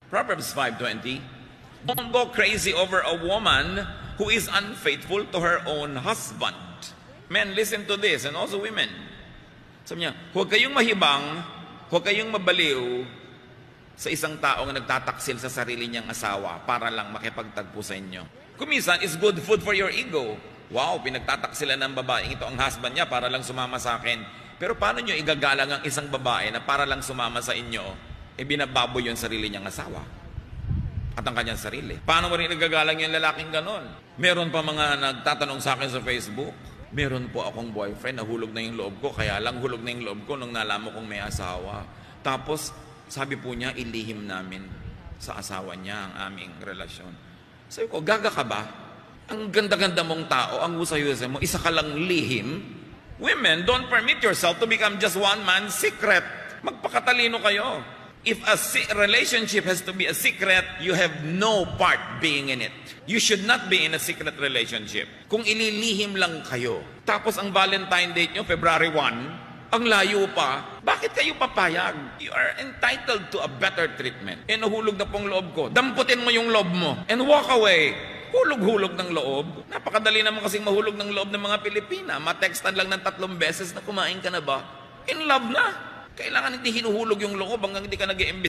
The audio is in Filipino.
Proverbs 5:20. Don't go crazy over a woman who is unfaithful to her own husband. Men, listen to this, and also women. Sabi niya, huwag kayong mahibang, huwag kayong mabaliw sa isang taong nagtataksil sa sarili niyang asawa para lang makipagtagpo sa inyo. Kuminsan, it's good food for your ego. Wow, pinagtataksilan ng babaeng ito ang husband niya para lang sumama sa akin. Pero paano niyo igagalang ang isang babae na para lang sumama sa inyo, binababoy yung sarili niyang asawa at ang kanyang sarili? Paano mo rin igagalang yung lalaking ganon? Meron pa mga nagtatanong sa akin sa Facebook, meron po akong boyfriend, nahulog na yung loob ko, kaya lang hulog na yung loob ko nung nalaman kong may asawa. Tapos, sabi po niya, ilihim namin sa asawa niya ang aming relasyon. Sabi ko, gaga ka ba? Ang ganda-ganda mong tao, ang husay-husay mo, isa ka lang lihim. Women, don't permit yourself to become just one man's secret. Magpakatalino kayo. If a relationship has to be a secret, you have no part being in it. You should not be in a secret relationship. Kung ililihim lang kayo, tapos ang Valentine date nyo, February 1, ang layo pa, bakit kayo papayag? You are entitled to a better treatment. Nahulog na pong loob ko. Damputin mo yung loob mo and walk away. Hulog-hulog ng loob. Napakadali naman kasing mahulog ng loob ng mga Pilipina. Matextan lang ng 3 beses na kumain ka na ba? In love na. Kailangan hindi hinuhulog yung loob hanggang hindi ka nag-iimbestiga.